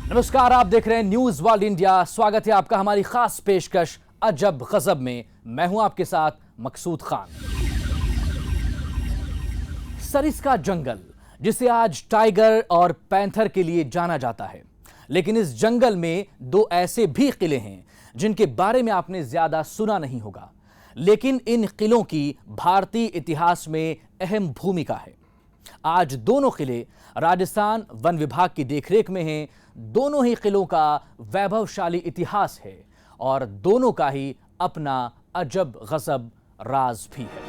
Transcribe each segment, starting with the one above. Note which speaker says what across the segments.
Speaker 1: नमस्कार, आप देख रहे हैं न्यूज वर्ल्ड इंडिया। स्वागत है आपका हमारी खास पेशकश अजब गजब में। मैं हूं आपके साथ मकसूद खान। सरिस्का जंगल, जिसे आज टाइगर और पैंथर के लिए जाना जाता है, लेकिन इस जंगल में दो ऐसे भी किले हैं जिनके बारे में आपने ज्यादा सुना नहीं होगा, लेकिन इन किलों की भारतीय इतिहास में अहम भूमिका है। आज दोनों किले राजस्थान वन विभाग की देखरेख में हैं। दोनों ही किलों का वैभवशाली इतिहास है और दोनों का ही अपना अजब गजब राज भी है।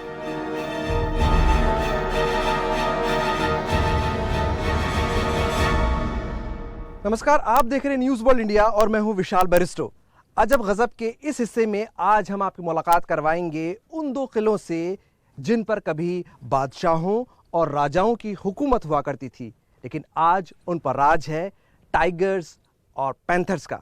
Speaker 2: नमस्कार, आप देख रहे हैं न्यूज वर्ल्ड इंडिया और मैं हूं विशाल बैरिस्टो। अजब गजब के इस हिस्से में आज हम आपकी मुलाकात करवाएंगे उन दो किलों से जिन पर कभी बादशाहों और राजाओं की हुकूमत हुआ करती थी, लेकिन आज उन पर राज है टाइगर्स और पैंथर्स का।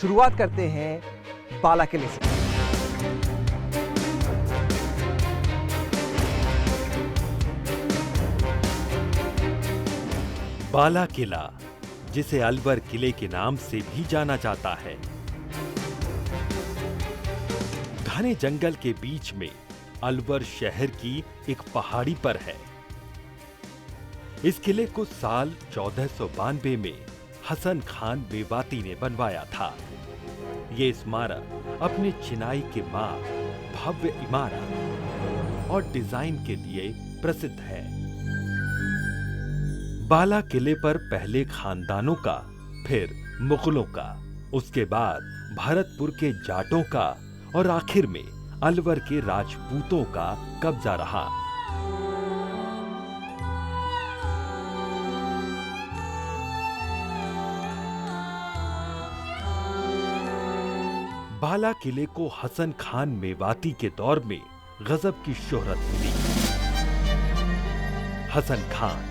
Speaker 2: शुरुआत करते हैं बाला किले से।
Speaker 3: बाला किला, जिसे अलवर किले के नाम से भी जाना जाता है, घने जंगल के बीच में अलवर शहर की एक पहाड़ी पर है। इस किले को साल 1492 में हसन खान मेवाती ने बनवाया था। ये स्मारक अपने चिनाई के मार्ग, भव्य इमारत और डिजाइन के लिए प्रसिद्ध है। बाला किले पर पहले खानदानों का, फिर मुगलों का, उसके बाद भरतपुर के जाटों का और आखिर में अलवर के राजपूतों का कब्जा रहा। बाला किले को हसन खान मेवाती के दौर में गजब की शोहरत मिली। हसन खान,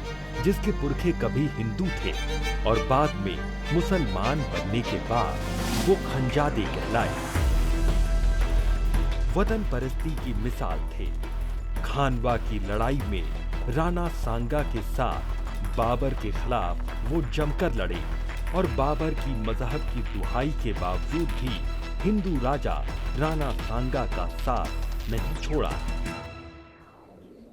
Speaker 3: जिसके पुरखे कभी हिंदू थे और बाद में मुसलमान बनने के बाद वो खंजादे कहलाए, वतन परस्ती की मिसाल थे। खानवा की लड़ाई में राणा सांगा के साथ बाबर के खिलाफ वो जमकर लड़े और बाबर की मजहब की दुहाई के बावजूद भी हिंदू राजा राणा सांगा का साथ नहीं छोड़ा।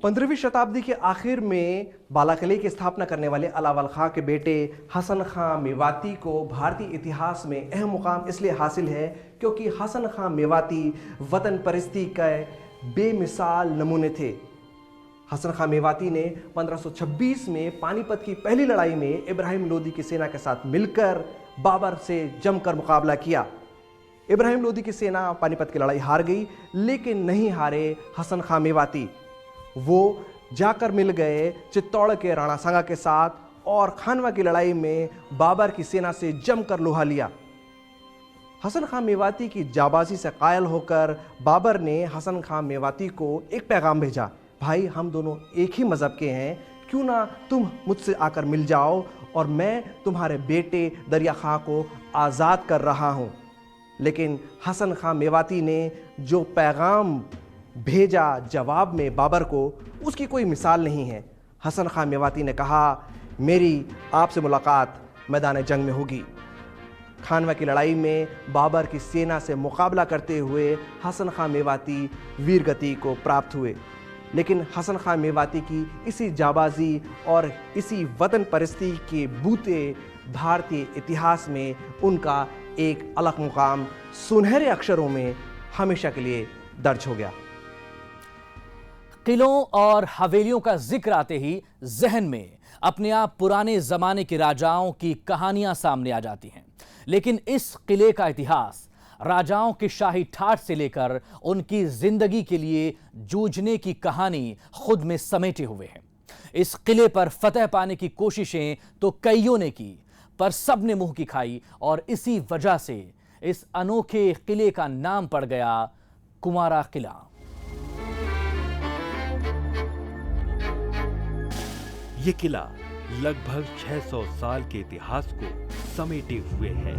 Speaker 2: 15वीं शताब्दी के आखिर में बाला किले की स्थापना करने वाले अलावल खां के बेटे हसन खां मेवाती को भारतीय इतिहास में अहम मुकाम इसलिए हासिल है क्योंकि हसन खां मेवाती वतन परस्ती के बेमिसाल नमूने थे। हसन खां मेवाती ने 1526 में पानीपत की पहली लड़ाई में इब्राहिम लोदी की सेना के साथ मिलकर बाबर से जमकर मुकाबला किया। इब्राहिम लोदी की सेना पानीपत की लड़ाई हार गई, लेकिन नहीं हारे हसन खां मेवाती। वो जाकर मिल गए चित्तौड़ के राणा सांगा के साथ और खानवा की लड़ाई में बाबर की सेना से जमकर लोहा लिया। हसन खां मेवाती की जाबाजी से कायल होकर बाबर ने हसन खां मेवाती को एक पैगाम भेजा, भाई हम दोनों एक ही मजहब के हैं, क्यों ना तुम मुझसे आकर मिल जाओ और मैं तुम्हारे बेटे दरिया खां को आज़ाद कर रहा हूं। लेकिन हसन खां मेवाती ने जो पैगाम भेजा जवाब में बाबर को, उसकी कोई मिसाल नहीं है। हसन खां मेवाती ने कहा, मेरी आपसे मुलाकात मैदान जंग में होगी। खानवा की लड़ाई में बाबर की सेना से मुकाबला करते हुए हसन खां मेवाती वीरगति को प्राप्त हुए, लेकिन हसन खां मेवाती की इसी जाबाजी और इसी वतन परस्ती के बूते भारतीय इतिहास में उनका एक अलग मुकाम सुनहरे अक्षरों में हमेशा के लिए दर्ज हो गया।
Speaker 1: किलों और हवेलियों का जिक्र आते ही जहन में अपने आप पुराने जमाने के राजाओं की कहानियां सामने आ जाती हैं, लेकिन इस किले का इतिहास राजाओं के शाही ठाठ से लेकर उनकी जिंदगी के लिए जूझने की कहानी खुद में समेटे हुए है। इस किले पर फतह पाने की कोशिशें तो कईयों ने की, पर सबने मुंह की खाई और इसी वजह से इस अनोखे किले का नाम पड़ गया कुमारा किला।
Speaker 3: ये किला लगभग 600 साल के इतिहास को समेटे हुए है।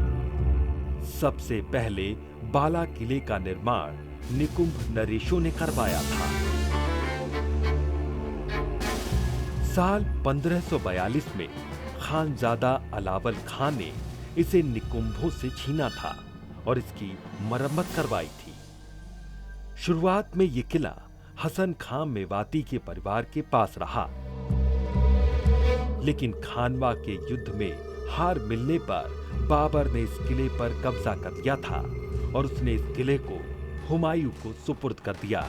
Speaker 3: सबसे पहले बाला किले का निर्माण निकुंभ नरेशों ने करवाया था। साल 1542 में खानजादा अलावल खान ने इसे निकुंभों से छीना था और इसकी मरम्मत करवाई थी। शुरुआत में यह किला हसन खां मेवाती के परिवार के पास रहा, लेकिन खानवा के युद्ध में हार मिलने पर बाबर ने इस किले पर कब्जा कर लिया था और उसने इस किले को हुमायूं को सुपुर्द कर दिया।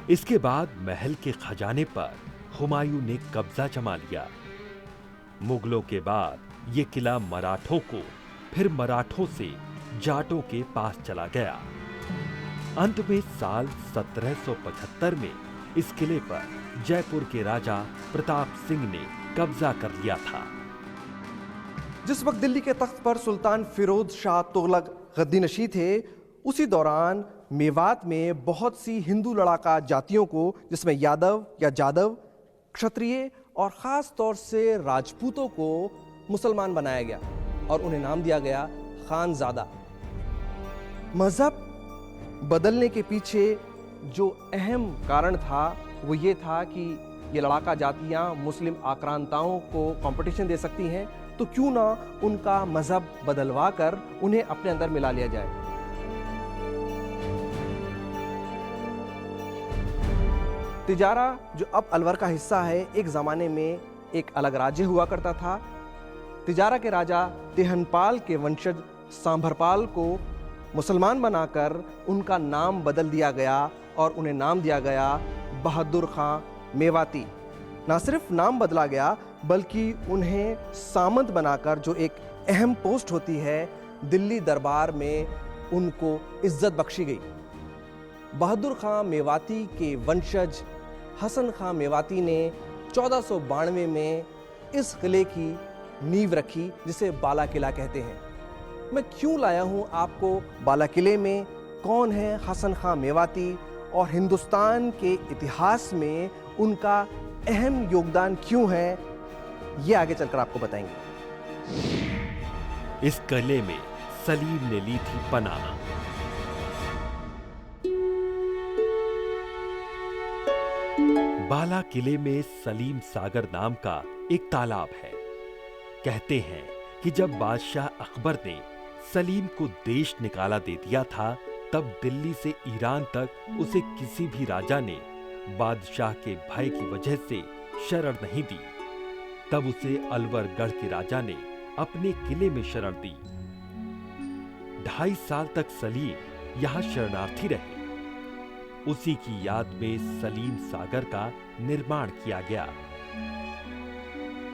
Speaker 3: इसके बाद महल के खजाने पर हुमायूं ने कब्जा जमा लिया। मुगलों के बाद यह किला मराठों को, फिर मराठों से जाटों के पास चला गया। अंत में साल 1775 में इस किले पर जयपुर के राजा प्रताप सिंह ने कब्जा कर लिया था।
Speaker 2: जिस वक्त दिल्ली के तख्त पर सुल्तान फिरोज शाह तुगलक गद्दी-नशी थे, उसी दौरान मेवात में बहुत सी हिंदू लड़ाका जातियों को, जिसमें यादव या जादव, क्षत्रिय और खास तौर से राजपूतों को मुसलमान बनाया गया और उन्हें नाम दिया गया खानजादा। मजहब बदलने के पीछे जो अहम कारण था वो ये था कि ये लड़ाका जातियां मुस्लिम आक्रांताओं को कंपटीशन दे सकती हैं, तो क्यों ना उनका मजहब बदलवा कर उन्हें अपने अंदर मिला लिया जाए। तिजारा, जो अब अलवर का हिस्सा है, एक ज़माने में एक अलग राज्य हुआ करता था। तिजारा के राजा तेहनपाल के वंशज सांभरपाल को मुसलमान बनाकर उनका नाम बदल दिया गया और उन्हें नाम दिया गया बहादुर खां मेवाती। ना सिर्फ नाम बदला गया बल्कि उन्हें सामंत बनाकर, जो एक अहम पोस्ट होती है, दिल्ली दरबार में उनको इज्जत बख्शी गई। बहादुर खां मेवाती के वंशज हसन खां मेवाती ने 1492 में इस किले की नींव रखी, जिसे बाला किला कहते हैं। मैं क्यों लाया हूं आपको बाला किले में, कौन है हसन खां मेवाती और हिंदुस्तान के इतिहास में उनका अहम योगदान क्यों है, ये आगे चलकर आपको बताएंगे।
Speaker 3: इस किले में सलीम ने ली थी पनाह। बाला किले में सलीम सागर नाम का एक तालाब है। कहते हैं कि जब बादशाह अकबर ने सलीम को देश निकाला दे दिया था, तब दिल्ली से ईरान तक उसे किसी भी राजा ने बादशाह के भय की वजह से शरण नहीं दी। तब उसे अलवरगढ़ के राजा ने अपने किले में शरण दी। 2.5 साल तक सलीम यहां शरणार्थी रहे। उसी की याद में सलीम सागर का निर्माण किया गया।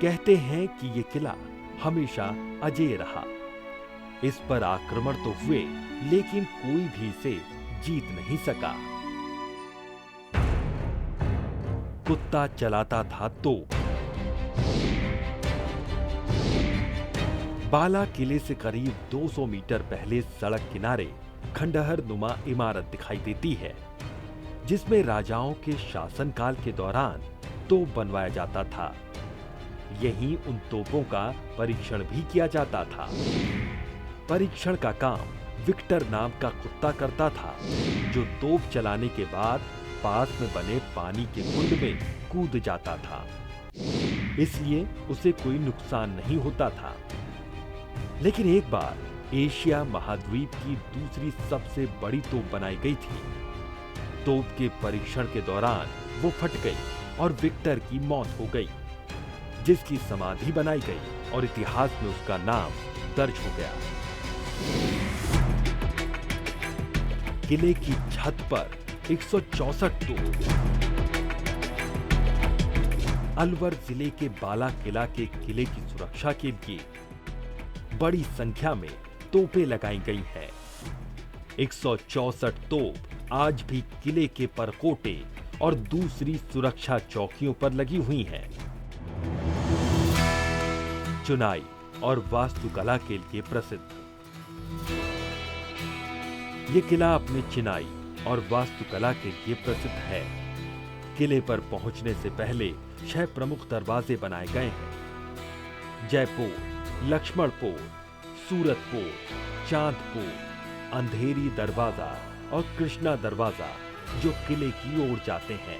Speaker 3: कहते हैं कि यह किला हमेशा अजेय रहा। इस पर आक्रमण तो हुए, लेकिन कोई भी इसे जीत नहीं सका। कुत्ता चलाता था तोप। बाला किले से करीब 200 मीटर पहले सड़क किनारे खंडहर नुमा इमारत दिखाई देती है, जिसमें राजाओं के शासनकाल के दौरान तोप बनवाया जाता था। यहीं उन तोपों का परीक्षण भी किया जाता था। परीक्षण का काम विक्टर नाम का कुत्ता करता था, जो तोप चलाने के बाद पास में बने पानी के कुंड में कूद जाता था। इसलिए उसे कोई नुकसान नहीं होता था। लेकिन एक बार एशिया महाद्वीप की दूसरी सबसे बड़ी तोप बनाई गई थी। तोप के परीक्षण के दौरान वो फट गई और विक्टर की मौत हो गई, जिसकी समाधि बनाई गई और इतिहास में उसका नाम दर्ज हो गया। किले की छत पर 164 तोप। अलवर जिले के बाला किला के किले की सुरक्षा के लिए बड़ी संख्या में तोपें लगाई गई हैं। 164 तोप आज भी किले के परकोटे और दूसरी सुरक्षा चौकियों पर लगी हुई हैं। चुनाई और वास्तुकला के लिए प्रसिद्ध ये किला अपने चिनाई और वास्तुकला के लिए प्रसिद्ध है। किले पर पहुंचने से पहले 6 प्रमुख दरवाजे बनाए गए हैं। जयपुर, लक्ष्मणपुर, सूरतपुर, चांदपुर, अंधेरी दरवाजा और कृष्णा दरवाजा, जो किले की ओर जाते हैं।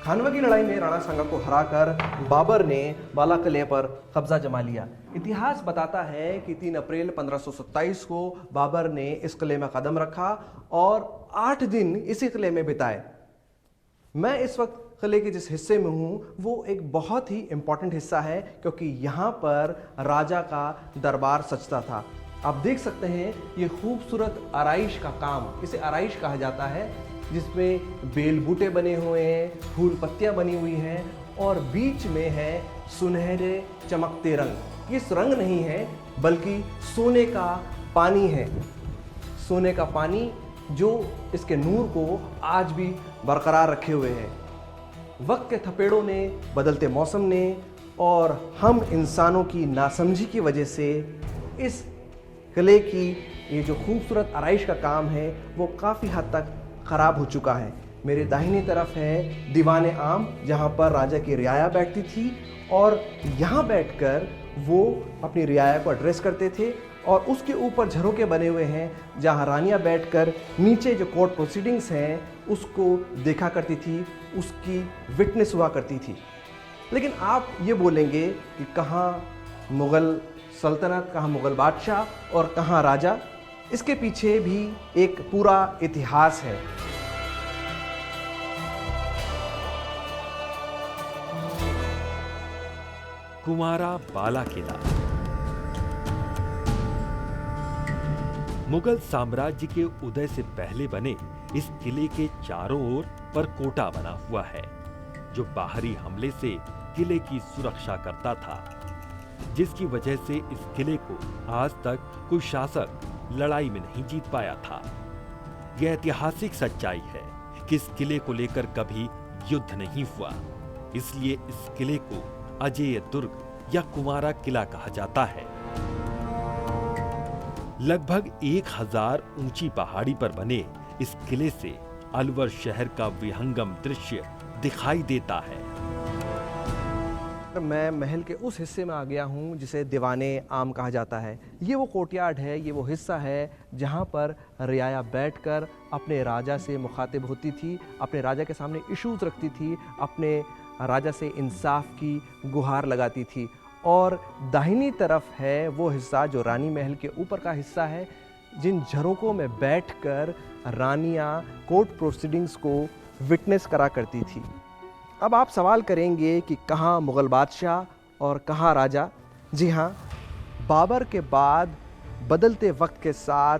Speaker 2: खानवा की लड़ाई में राणा सांगा को हराकर बाबर ने बाला किले पर कब्जा जमा लिया। इतिहास बताता है कि 3 अप्रैल 1527 को बाबर ने इस किले में कदम रखा और 8 दिन इसी किले में बिताए। मैं इस वक्त किले के जिस हिस्से में हूँ वो एक बहुत ही इम्पॉर्टेंट हिस्सा है, क्योंकि यहाँ पर राजा का दरबार सजता था। आप देख सकते हैं ये खूबसूरत आराइश का काम, इसे आराइश कहा जाता है, जिसमें बेल बूटे बने हुए हैं, फूल पत्तियाँ बनी हुई हैं और बीच में है सुनहरे चमकते रंग। ये रंग नहीं है बल्कि सोने का पानी है, सोने का पानी जो इसके नूर को आज भी बरकरार रखे हुए है। वक्त के थपेड़ों ने, बदलते मौसम ने और हम इंसानों की नासमझी की वजह से इस किले की ये जो खूबसूरत आराइश का काम है वो काफ़ी हद तक ख़राब हो चुका है। मेरे दाहिनी तरफ है दीवाने आम, जहाँ पर राजा की रियाया बैठती थी और यहाँ बैठकर वो अपनी रियाया को एड्रेस करते थे। और उसके ऊपर झरोके बने हुए हैं जहाँ रानियाँ बैठकर नीचे जो कोर्ट प्रोसीडिंग्स हैं उसको देखा करती थी, उसकी विटनेस हुआ करती थी। लेकिन आप ये बोलेंगे कि कहाँ मुग़ल सल्तनत, कहाँ मुग़ल बादशाह और कहाँ राजा। इसके पीछे भी एक पूरा इतिहास है।
Speaker 3: कुंवारा बाला किला मुगल साम्राज्य के उदय से पहले बने इस किले के चारों ओर परकोटा बना हुआ है, जो बाहरी हमले से किले की सुरक्षा करता था, जिसकी वजह से इस किले को आज तक कोई शासक लड़ाई में नहीं जीत पाया था। यह ऐतिहासिक सच्चाई है कि इस किले को लेकर कभी युद्ध नहीं हुआ, इसलिए इस किले को अजेय दुर्ग या कुंवारा किला कहा जाता है। लगभग 1000 ऊंची पहाड़ी पर बने इस किले से अलवर शहर का विहंगम दृश्य दिखाई देता है।
Speaker 2: मैं महल के उस हिस्से में आ गया हूँ जिसे दीवाने आम कहा जाता है। ये वो कोर्टयार्ड है, ये वो हिस्सा है जहाँ पर रियाया बैठकर अपने राजा से मुखातिब होती थी, अपने राजा के सामने इश्यूज रखती थी, अपने राजा से इंसाफ की गुहार लगाती थी। और दाहिनी तरफ है वो हिस्सा जो रानी महल के ऊपर का हिस्सा है, जिन झरोकों में बैठकर रानियाँ कोर्ट प्रोसीडिंग्स को विटनेस करा करती थी। अब आप सवाल करेंगे कि कहाँ मुग़ल बादशाह और कहाँ राजा। जी हाँ, बाबर के बाद बदलते वक्त के साथ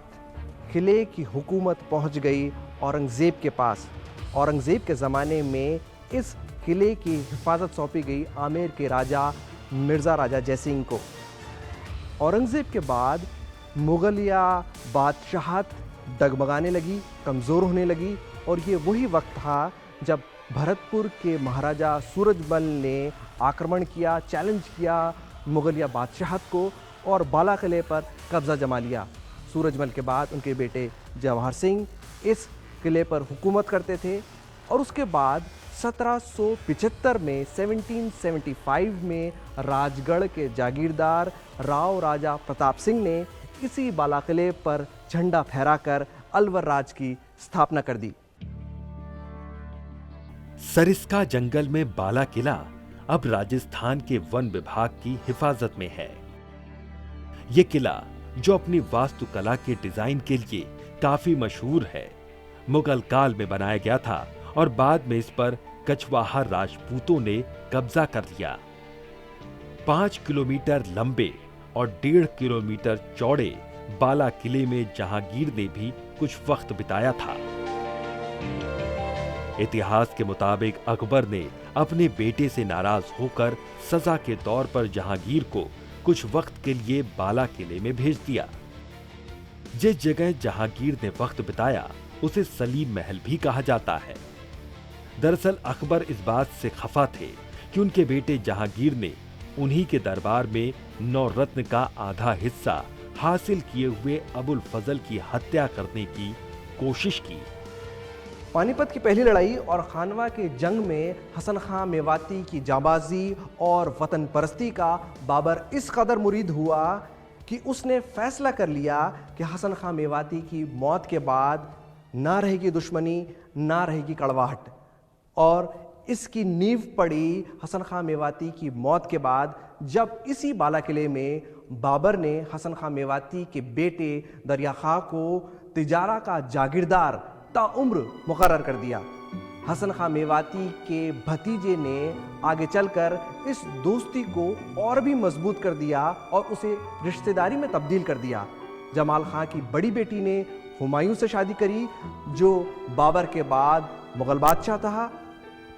Speaker 2: किले की हुकूमत पहुँच गई औरंगज़ेब के पास। औरंगज़ेब के ज़माने में इस किले की हिफाजत सौंपी गई आमेर के राजा मिर्ज़ा राजा जयसिंह को। औरंगज़ेब के बाद मुग़लिया बादशाहत डगमगाने लगी, कमज़ोर होने लगी, और ये वही वक्त था जब भरतपुर के महाराजा सूरजमल ने आक्रमण किया, चैलेंज किया मुग़लिया बादशाहत को और बाला किले पर कब्ज़ा जमा लिया। सूरजमल के बाद उनके बेटे जवाहर सिंह इस किले पर हुकूमत करते थे और उसके बाद 1775 में 1775 में राजगढ़ के जागीरदार राव राजा प्रताप सिंह ने इसी बाला किले पर झंडा फहराकर अलवर राज की स्थापना कर दी।
Speaker 3: सरिस्का जंगल में बाला किला अब राजस्थान के वन विभाग की हिफाजत में है। यह किला, जो अपनी वास्तुकला के डिजाइन के लिए काफी मशहूर है, मुगल काल में बनाया गया था और बाद में इस पर कछवाहा राजपूतों ने कब्जा कर लिया। 5 किलोमीटर लंबे और 1.5 किलोमीटर चौड़े बाला किले में जहांगीर ने भी कुछ वक्त बिताया था। इतिहास के मुताबिक अकबर ने अपने बेटे से नाराज होकर सजा के तौर पर जहांगीर को कुछ वक्त के लिए बाला किले में भेज दिया। जिस जगह जहांगीर ने वक्त बिताया उसे सलीम महल भी कहा जाता है। दरअसल अकबर इस बात से खफा थे कि उनके बेटे जहांगीर ने उन्हीं के दरबार में 9 रत्न का आधा हिस्सा हासिल किए हुए अबुल फजल की हत्या करने की कोशिश की।
Speaker 2: पानीपत की पहली लड़ाई और खानवा के जंग में हसन खां मेवाती की जाबाजी और वतन परस्ती का बाबर इस कदर मुरीद हुआ कि उसने फैसला कर लिया कि हसन खां मेवाती की मौत के बाद ना रहेगी दुश्मनी, ना रहेगी कड़वाहट, और इसकी नींव पड़ी हसन खां मेवाती की मौत के बाद, जब इसी बाला किले में बाबर ने हसन खां मेवाती के बेटे दरिया खां को तिजारा का जागीरदार ताउम्र मुकर्रर कर दिया। हसन खां मेवाती के भतीजे ने आगे चलकर इस दोस्ती को और भी मजबूत कर दिया और उसे रिश्तेदारी में तब्दील कर दिया। जमाल खां की बड़ी बेटी ने हुमायूं से शादी करी, जो बाबर के बाद मुगल बादशाह था,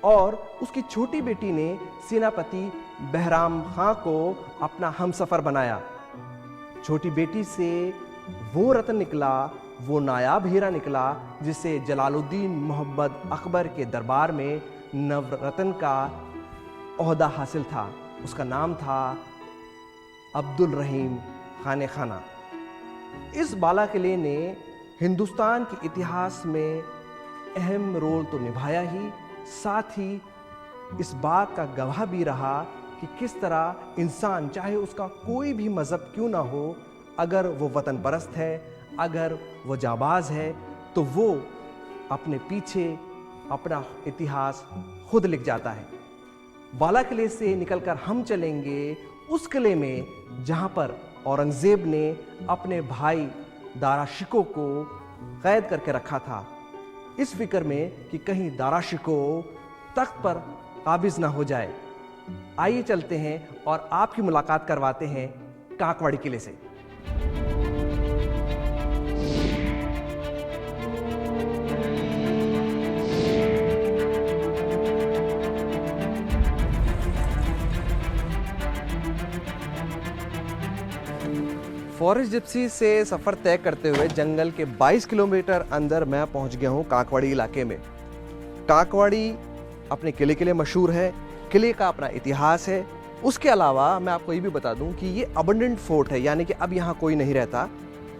Speaker 2: और उसकी छोटी बेटी ने सेनापति बहराम खां को अपना हमसफर बनाया। छोटी बेटी से वो रत्न निकला, वो नायाब हीरा निकला, जिसे जलालुद्दीन मोहम्मद अकबर के दरबार में नवरत्न का ओहदा हासिल था। उसका नाम था अब्दुल रहीम खाने खाना। इस बाला किले ने हिंदुस्तान के इतिहास में अहम रोल तो निभाया ही, साथ ही इस बात का गवाह भी रहा कि किस तरह इंसान, चाहे उसका कोई भी मज़हब क्यों ना हो, अगर वो वतन परस्त है, अगर वो जाबाज है, तो वो अपने पीछे अपना इतिहास खुद लिख जाता है। बाला किले से निकलकर हम चलेंगे उस किले में जहाँ पर औरंगजेब ने अपने भाई दारा शिकोह को कैद करके रखा था, इस फिक्र में कि कहीं दारा शिकोह तख्त पर काबिज ना हो जाए। आइए चलते हैं और आपकी मुलाकात करवाते हैं कांकवाड़ी किले से। फॉरेस्ट जिप्सी से सफ़र तय करते हुए जंगल के 22 किलोमीटर अंदर मैं पहुंच गया हूं कांकवाड़ी इलाके में। कांकवाड़ी अपने किले के लिए मशहूर है, किले का अपना इतिहास है। उसके अलावा मैं आपको ये भी बता दूं कि ये अबंडेंट फोर्ट है, यानी कि अब यहाँ कोई नहीं रहता,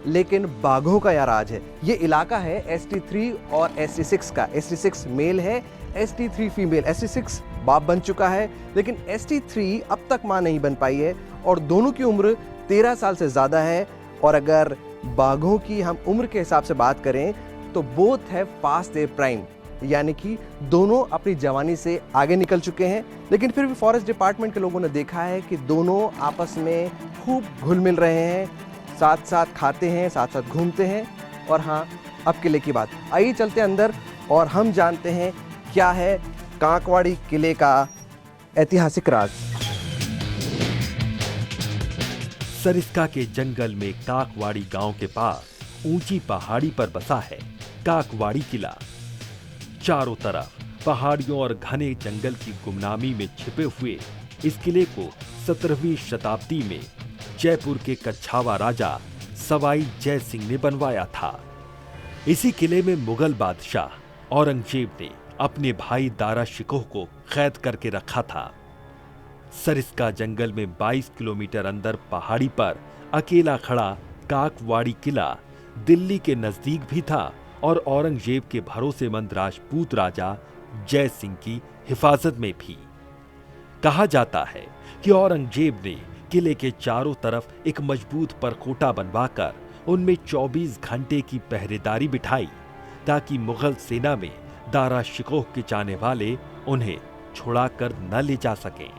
Speaker 2: लेकिन बाघों का यहाँ राज है। ये इलाका है ST3 और ST6 का। ST6 मेल है, ST3 फीमेल। ST6 बाप बन चुका है, लेकिन ST3 अब तक माँ नहीं बन पाई है, और दोनों की उम्र 13 साल से ज़्यादा है। और अगर बाघों की हम उम्र के हिसाब से बात करें तो बोथ है पास्ट देयर प्राइम, यानी कि दोनों अपनी जवानी से आगे निकल चुके हैं। लेकिन फिर भी फॉरेस्ट डिपार्टमेंट के लोगों ने देखा है कि दोनों आपस में खूब घुल मिल रहे हैं, साथ साथ खाते हैं, साथ साथ घूमते हैं। और हाँ, अब किले की बात, आइए चलते हैं अंदर और हम जानते हैं क्या है कांकवाड़ी किले का ऐतिहासिक राज।
Speaker 3: सरिस्का के जंगल में काकवाड़ी गांव के पास ऊंची पहाड़ी पर बसा है काकवाड़ी किला। चारों तरफ पहाड़ियों और घने जंगल की गुमनामी में छिपे हुए इस किले को 17वीं शताब्दी में जयपुर के कच्छावा राजा सवाई जय सिंह ने बनवाया था। इसी किले में मुगल बादशाह औरंगजेब ने अपने भाई दारा शिकोह को कैद करके रखा था। सरिस्का जंगल में 22 किलोमीटर अंदर पहाड़ी पर अकेला खड़ा काकवाड़ी किला दिल्ली के नजदीक भी था और औरंगजेब के भरोसेमंद राजपूत राजा जय सिंह की हिफाजत में भी। कहा जाता है कि औरंगजेब ने किले के चारों तरफ एक मजबूत परकोटा बनवाकर उनमें 24 घंटे की पहरेदारी बिठाई, ताकि मुगल सेना में दारा शिकोह के चाहने वाले उन्हें छुड़ाकर न ले जा सकें।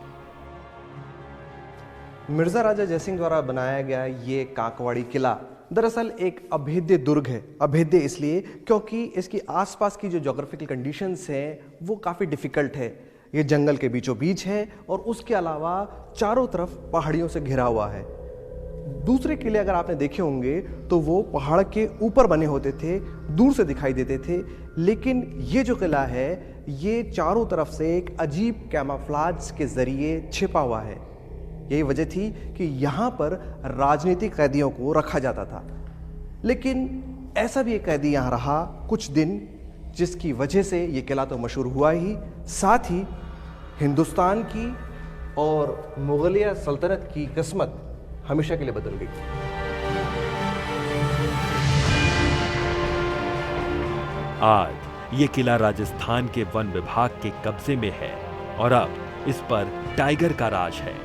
Speaker 2: मिर्जा राजा जयसिंह द्वारा बनाया गया ये कांकवाड़ी किला दरअसल एक अभेद्य दुर्ग है। अभेद्य इसलिए क्योंकि इसकी आसपास की जो ज्योग्राफिकल कंडीशंस हैं वो काफ़ी डिफ़िकल्ट है। ये जंगल के बीचों बीच है और उसके अलावा चारों तरफ पहाड़ियों से घिरा हुआ है। दूसरे किले अगर आपने देखे होंगे तो वो पहाड़ के ऊपर बने होते थे, दूर से दिखाई देते थे, लेकिन ये जो किला है ये चारों तरफ से एक अजीब कैमोफ्लेज के ज़रिए छिपा हुआ है। यही वजह थी कि यहाँ पर राजनीतिक कैदियों को रखा जाता था। लेकिन ऐसा भी एक कैदी यहाँ रहा कुछ दिन, जिसकी वजह से ये किला तो मशहूर हुआ ही, साथ ही हिंदुस्तान की और मुगलिया सल्तनत की किस्मत हमेशा के लिए बदल गई।
Speaker 3: आज ये किला राजस्थान के वन विभाग के कब्जे में है और अब इस पर टाइगर का राज है।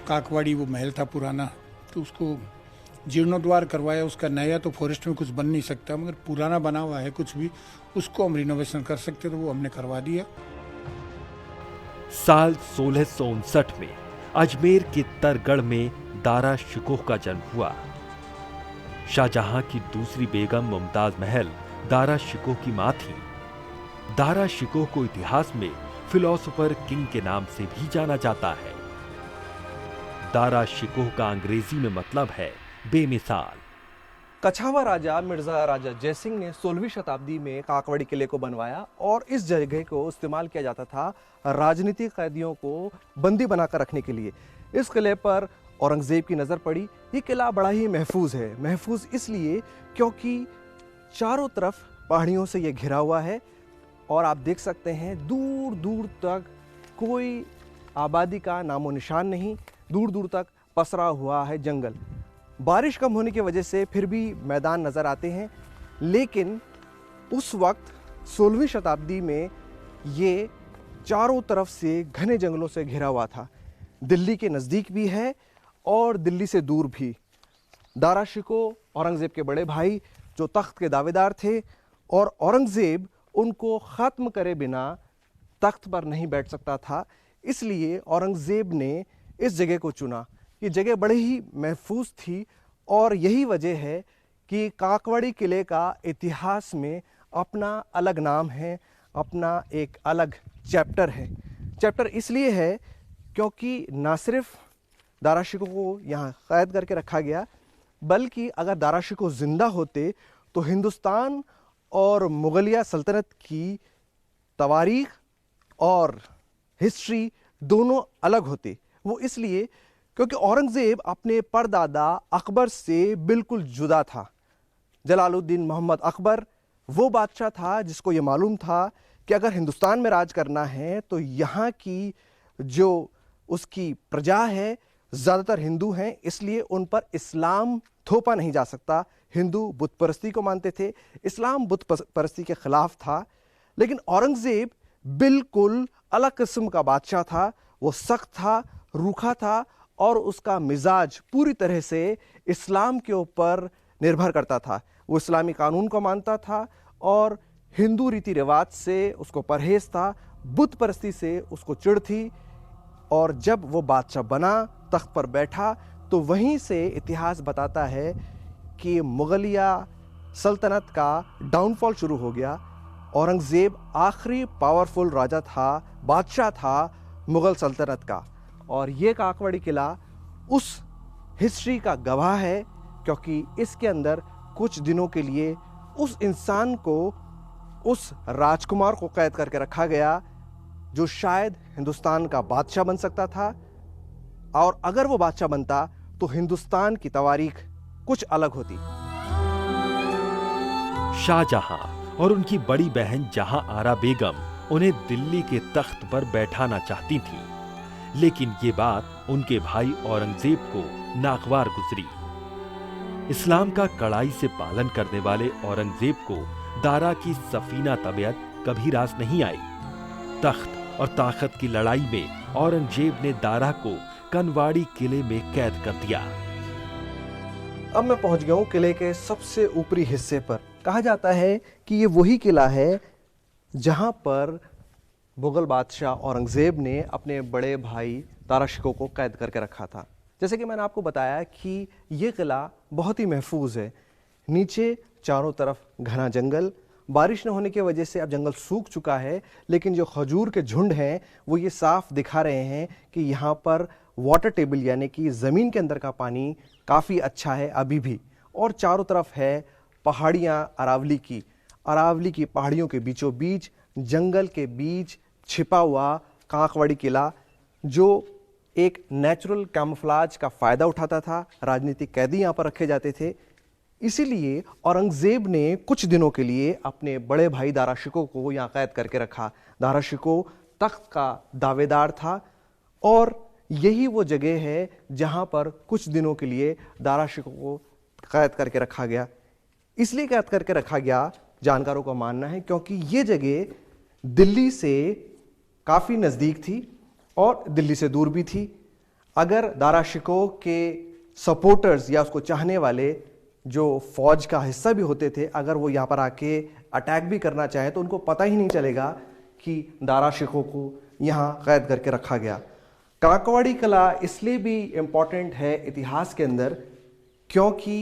Speaker 4: काकवाड़ी वो महल था पुराना, तो उसको जीर्णोद्वार करवाया उसका। नया तो फॉरेस्ट में कुछ बन नहीं सकता, मगर पुराना बना हुआ है कुछ भी, उसको हम रिनोवेशन कर सकते, तो वो हमने करवा दिया।
Speaker 3: साल 1659 में अजमेर के तरगढ़ में दारा शिकोह का जन्म हुआ। शाहजहां की दूसरी बेगम मुमताज महल दारा शिकोह की मां थी। दारा शिकोह को इतिहास में फिलोसोफर किंग के नाम से भी जाना जाता है। दारा शिकोह का अंग्रेजी में मतलब है बेमिसाल।
Speaker 2: कछावा राजा मिर्जा राजा जयसिंह ने 16वीं शताब्दी में काकवड़ी किले को बनवाया और इस जगह को इस्तेमाल किया जाता था राजनीतिक कैदियों को बंदी बनाकर रखने के लिए। इस किले पर औरंगजेब की नज़र पड़ी। ये किला बड़ा ही महफूज है। महफूज इसलिए क्योंकि चारों तरफ पहाड़ियों से ये घिरा हुआ है और आप देख सकते हैं दूर दूर तक कोई आबादी का नामो निशान नहीं, दूर दूर तक पसरा हुआ है जंगल। बारिश कम होने की वजह से फिर भी मैदान नज़र आते हैं, लेकिन उस वक्त 16वीं शताब्दी में ये चारों तरफ से घने जंगलों से घिरा हुआ था। दिल्ली के नज़दीक भी है और दिल्ली से दूर भी। दारा शिकोह औरंगज़ेब के बड़े भाई जो तख्त के दावेदार थे और औरंगज़ेब उनको ख़त्म करे बिना तख्त पर नहीं बैठ सकता था, इसलिए औरंगज़ेब ने इस जगह को चुना। ये जगह बड़ी ही महफूज थी और यही वजह है कि काकवड़ी किले का इतिहास में अपना अलग नाम है, अपना एक अलग चैप्टर है। चैप्टर इसलिए है क्योंकि ना सिर्फ दारा शिकोह को यहाँ कैद करके रखा गया, बल्कि अगर दारा शिकोह ज़िंदा होते तो हिंदुस्तान और मुगलिया सल्तनत की तवारीख और हिस्ट्री दोनों अलग होते। वो इसलिए क्योंकि औरंगज़ेब अपने परदादा अकबर से बिल्कुल जुदा था। जलालुद्दीन मोहम्मद अकबर वो बादशाह था जिसको ये मालूम था कि अगर हिंदुस्तान में राज करना है तो यहाँ की जो उसकी प्रजा है ज़्यादातर हिंदू हैं, इसलिए उन पर इस्लाम थोपा नहीं जा सकता। हिंदू बुत परस्ती को मानते थे, इस्लाम बुत परस्ती के ख़िलाफ़ था। लेकिन औरंगज़ेब बिल्कुल अलग किस्म का बादशाह था। वो सख्त था, रूखा था और उसका मिजाज पूरी तरह से इस्लाम के ऊपर निर्भर करता था। वो इस्लामी कानून को मानता था और हिंदू रीति रिवाज से उसको परहेज था, बुत परस्ती से उसको चिढ़ थी। और जब वो बादशाह बना, तख्त पर बैठा, तो वहीं से इतिहास बताता है कि मुगलिया सल्तनत का डाउनफॉल शुरू हो गया। औरंगज़ेब आखिरी पावरफुल राजा था, बादशाह था मुग़ल सल्तनत का। और ये काकवड़ी किला उस हिस्ट्री का गवाह है, क्योंकि इसके अंदर कुछ दिनों के लिए उस इंसान को, उस राजकुमार को कैद करके रखा गया जो शायद हिंदुस्तान का बादशाह बन सकता था। और अगर वो बादशाह बनता तो हिंदुस्तान की तवारीख कुछ अलग होती।
Speaker 3: शाहजहां और उनकी बड़ी बहन जहां आरा बेगम उन्हें दिल्ली के तख्त पर बैठाना चाहती थीं, लेकिन ये बात उनके भाई औरंगजेब को नागवार गुजरी। इस्लाम का कड़ाई से पालन करने वाले औरंगजेब को दारा की सफीना तबीयत कभी रास नहीं आई। तख्त और ताकत की लड़ाई में औरंगजेब ने दारा को कनवाड़ी किले में कैद कर दिया।
Speaker 2: अब मैं पहुंच गया हूं किले के सबसे ऊपरी हिस्से पर। कहा जाता है कि ये वही किला है जहां पर मुगल बादशाह औरंगजेब ने अपने बड़े भाई दारा शिकोह को कैद करके रखा था। जैसे कि मैंने आपको बताया कि ये किला बहुत ही महफूज है। नीचे चारों तरफ घना जंगल, बारिश न होने की वजह से अब जंगल सूख चुका है, लेकिन जो खजूर के झुंड हैं वो ये साफ दिखा रहे हैं कि यहाँ पर वाटर टेबल यानी कि ज़मीन के अंदर का पानी काफ़ी अच्छा है अभी भी। और चारों तरफ है पहाड़ियाँ अरावली की पहाड़ियों के बीचों बीच, जंगल के बीच छिपा हुआ काकवड़ी किला, जो एक नेचुरल कैमोफ्लेज का फ़ायदा उठाता था। राजनीतिक कैदी यहाँ पर रखे जाते थे। इसीलिए औरंगजेब ने कुछ दिनों के लिए अपने बड़े भाई दारा शिकोह को यहाँ कैद करके रखा। दारा शिकोह तख्त का दावेदार था और यही वो जगह है जहाँ पर कुछ दिनों के लिए दारा शिकोह को कैद करके रखा गया। इसलिए कैद करके रखा गया, जानकारों का मानना है, क्योंकि ये जगह दिल्ली से काफ़ी नज़दीक थी और दिल्ली से दूर भी थी। अगर दारा शिकोह के सपोर्टर्स या उसको चाहने वाले जो फौज का हिस्सा भी होते थे, अगर वो यहाँ पर आके अटैक भी करना चाहे तो उनको पता ही नहीं चलेगा कि दारा शिकोह को यहाँ कैद करके रखा गया। काकवाड़ी कला इसलिए भी इम्पॉर्टेंट है इतिहास के अंदर क्योंकि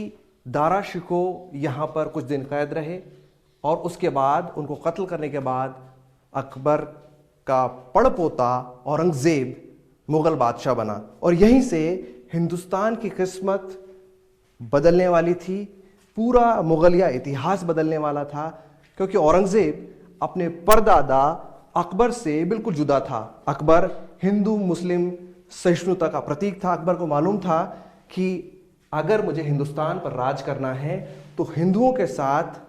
Speaker 2: दारा शिकोह यहाँ पर कुछ दिन कैद रहे और उसके बाद उनको कत्ल करने के बाद अकबर का पड़पोता औरंगजेब मुगल बादशाह बना और यहीं से हिंदुस्तान की किस्मत बदलने वाली थी, पूरा मुगलिया इतिहास बदलने वाला था, क्योंकि औरंगजेब अपने परदादा अकबर से बिल्कुल जुदा था। अकबर हिंदू मुस्लिम सहिष्णुता का प्रतीक था। अकबर को मालूम था कि अगर मुझे हिंदुस्तान पर राज करना है तो हिंदुओं के साथ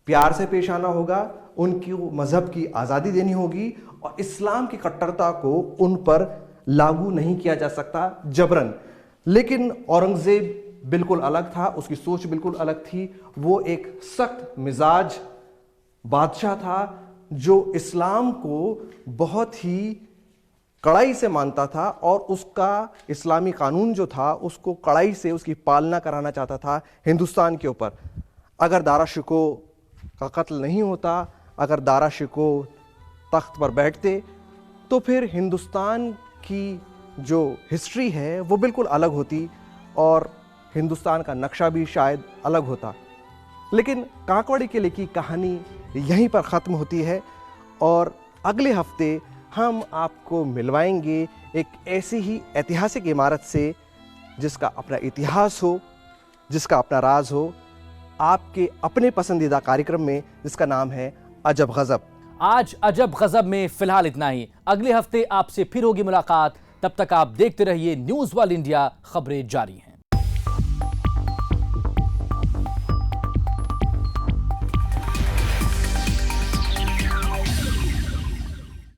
Speaker 2: प्यार से पेश आना होगा, उनकी मजहब की आज़ादी देनी होगी और इस्लाम की कट्टरता को उन पर लागू नहीं किया जा सकता जबरन। लेकिन औरंगजेब बिल्कुल अलग था, उसकी सोच बिल्कुल अलग थी। वो एक सख्त मिजाज बादशाह था जो इस्लाम को बहुत ही कड़ाई से मानता था और उसका इस्लामी कानून जो था उसको कड़ाई से उसकी पालना कराना चाहता था हिंदुस्तान के ऊपर। अगर दारा शिकोह का कत्ल नहीं होता, अगर दारा शिकोह तख्त पर बैठते तो फिर हिंदुस्तान की जो हिस्ट्री है वो बिल्कुल अलग होती और हिंदुस्तान का नक्शा भी शायद अलग होता। लेकिन काकवाड़ी किले की कहानी यहीं पर ख़त्म होती है और अगले हफ्ते हम आपको मिलवाएंगे एक ऐसी ही ऐतिहासिक इमारत से जिसका अपना इतिहास हो, जिसका अपना राज हो, आपके अपने पसंदीदा कार्यक्रम में जिसका नाम है अजब गजब।
Speaker 1: आज अजब गजब में फिलहाल इतना ही। अगले हफ्ते आपसे फिर होगी मुलाकात। तब तक आप देखते रहिए न्यूज़ वर्ल्ड इंडिया, खबरें जारी हैं।